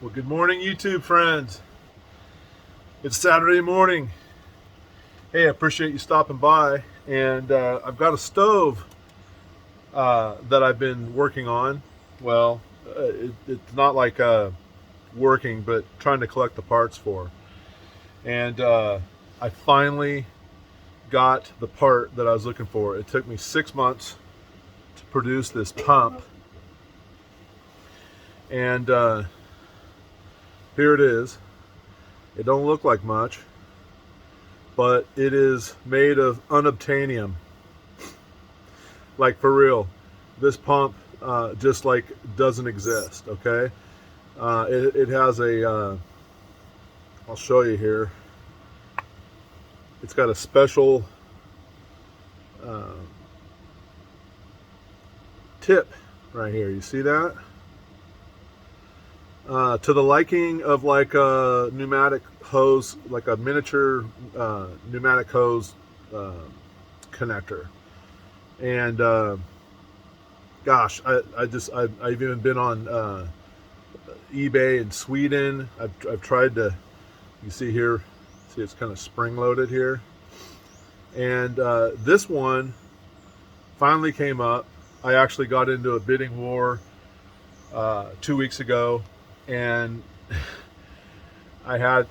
Well, good morning, YouTube friends. It's Saturday morning. Hey, I appreciate you stopping by. And I've got a stove that I've been working on. Well, it's not like working, but trying to collect the parts for. And I finally got the part that I was looking for. It took me 6 months to produce this pump. And here it is. It don't look like much, but it is made of unobtainium. Like, for real, this pump just like doesn't exist. Okay, it has a I'll show you here. It's got a special tip right here. You see that? To the liking of like a pneumatic hose, like a miniature pneumatic hose connector. And gosh, I've even been on eBay in Sweden. I've tried to, you see here, see it's kind of spring loaded here. And this one finally came up. I actually got into a bidding war 2 weeks ago, and I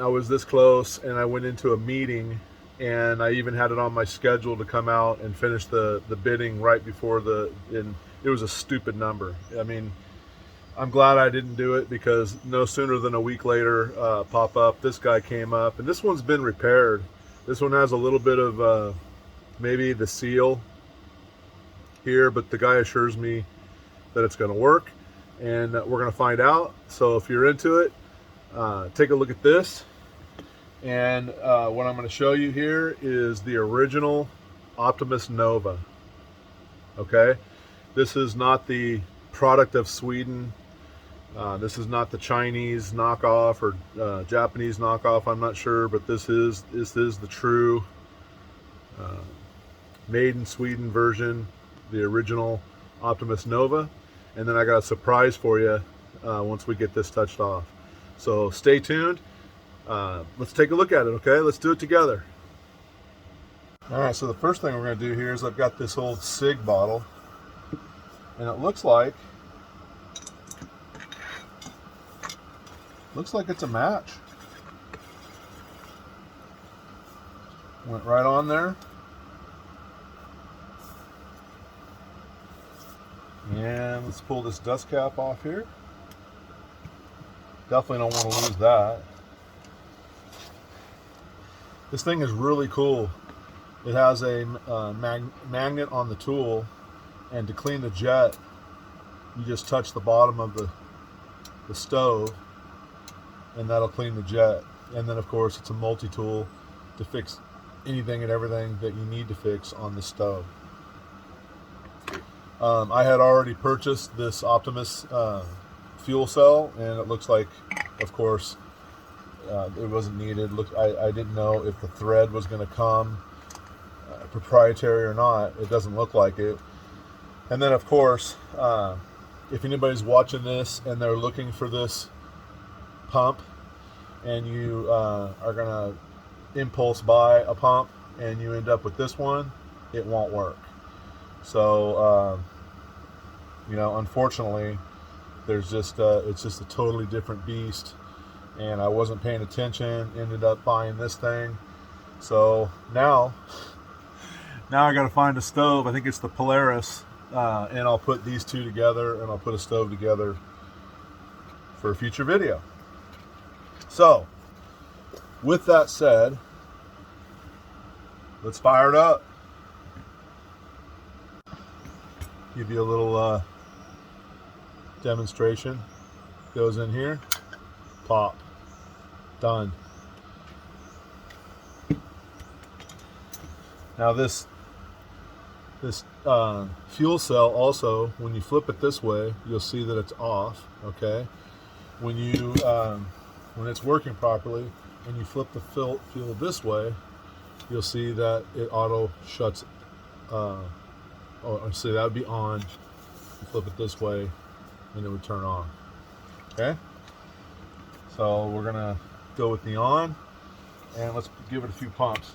was this close, and I went into a meeting, and I even had it on my schedule to come out and finish the bidding right before and it was a stupid number. I mean, I'm glad I didn't do it, because no sooner than a week later, pop up, this guy came up, and this one's been repaired. This one has a little bit of maybe the seal here, but the guy assures me that it's going to work, and we're going to find out. So if you're into it, take a look at this. And what I'm going to show you here is the original Optimus Nova. Okay, this is not the product of Sweden. This is not the Chinese knockoff or Japanese knockoff. I'm not sure, but this is the true made in Sweden version, the original Optimus Nova. And then I got a surprise for you once we get this touched off. So stay tuned. Let's take a look at it, okay? Let's do it together. All right, so the first thing we're going to do here is I've got this old SIG bottle, and it looks like it's a match. Went right on there. And let's pull this dust cap off here. Definitely don't want to lose that. This thing is really cool. It has a magnet on the tool, and to clean the jet, you just touch the bottom of the stove, and that'll clean the jet. And then of course it's a multi-tool to fix anything and everything that you need to fix on the stove. I had already purchased this Optimus fuel cell, and it looks like, of course, it wasn't needed. Look, I didn't know if the thread was going to come proprietary or not. It doesn't look like it. And then, of course, if anybody's watching this and they're looking for this pump, and you are going to impulse buy a pump and you end up with this one, it won't work. So, unfortunately, there's just it's just a totally different beast, and I wasn't paying attention. Ended up buying this thing. So now I got to find a stove. I think it's the Polaris, and I'll put these two together, and I'll put a stove together for a future video. So, with that said, let's fire it up. Give you a little demonstration. Goes in here, pop, done. Now this fuel cell also, when you flip it this way, you'll see that it's off. Okay, when it's working properly, and you flip the fuel this way, you'll see that it auto shuts. See, that would be on. You flip it this way, and it would turn on. Okay. So we're gonna go with the on, and let's give it a few pumps.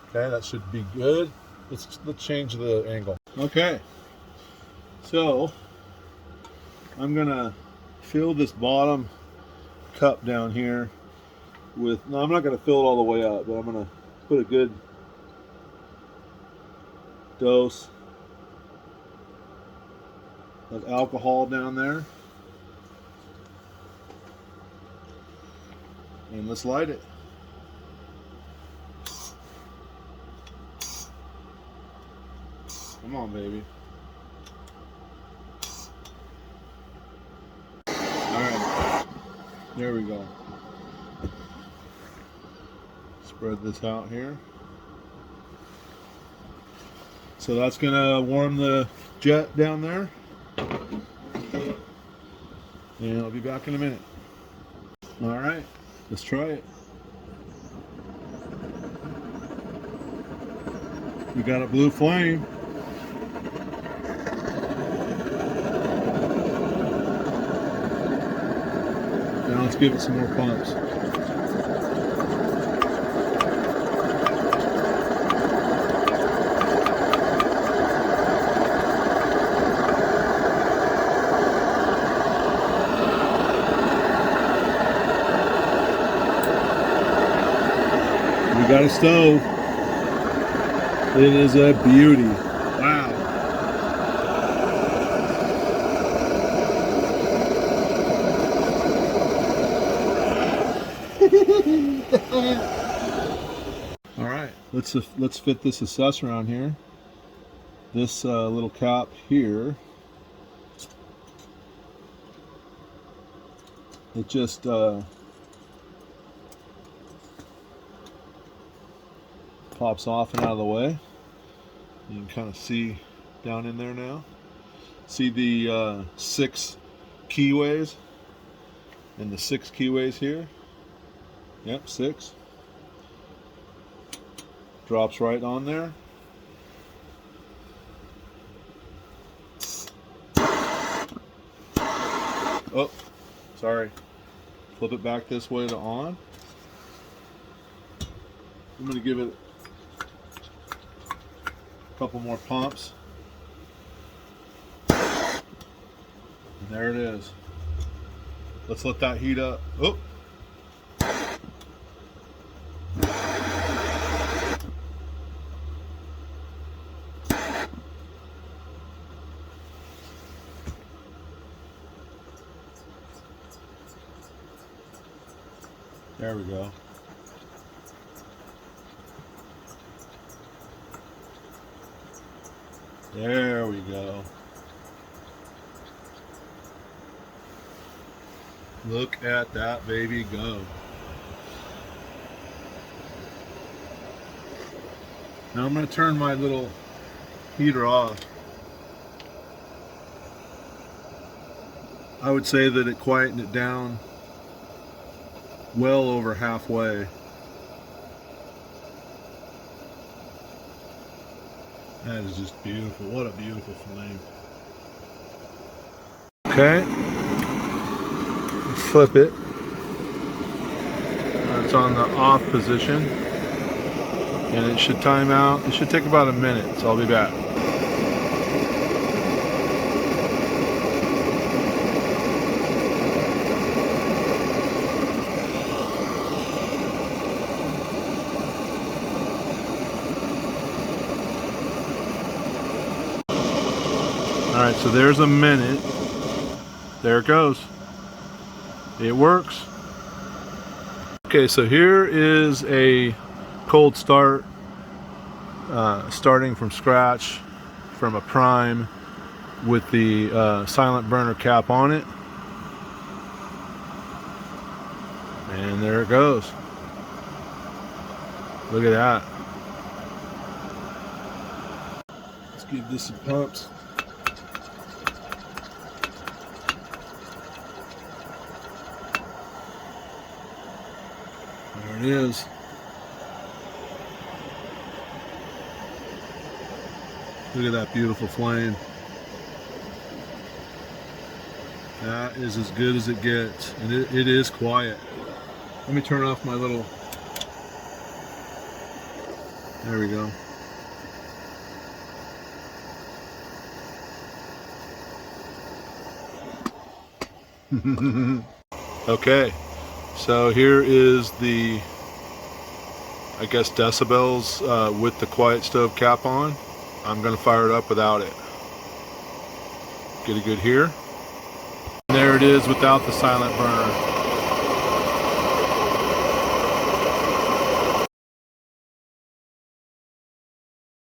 Okay, that should be good. Let's change the angle. Okay, so I'm gonna fill this bottom cup down here with, no, I'm not gonna fill it all the way up, but I'm gonna put a good dose of alcohol down there. And let's light it. Come on, baby. Alright, there we go. Spread this out here. So that's gonna warm the jet down there. And I'll be back in a minute. Alright, let's try it. We got a blue flame. Now let's give it some more pumps. We got a stove. It is a beauty. Wow. All right, let's fit this assessor on here. This little cap here. It just pops off and out of the way. You can kind of see down in there now. See the 6 keyways and the 6 keyways here. Yep, 6. Drops right on there. Oh, sorry. Flip it back this way to on. I'm going to give it a couple more pumps. And there it is. Let's let that heat up. Oh. There we go. There we go. Look at that baby go. Now I'm going to turn my little heater off. I would say that it quietened it down well over halfway. That is just beautiful. What a beautiful flame. Okay. Flip it. It's on the off position. And it should time out. It should take about a minute, so I'll be back. Alright, so there's a minute. There it goes. It works. Okay, so here is a cold start, starting from scratch from a prime with the silent burner cap on it. And there it goes. Look at that. Let's give this some pumps. There it is. Look at that beautiful flame. That is as good as it gets, and it is quiet. Let me turn off my little, there we go. Okay, so here is the, I guess, decibels with the quiet stove cap on. I'm going to fire it up without it. Get a good hear. And there it is without the silent burner.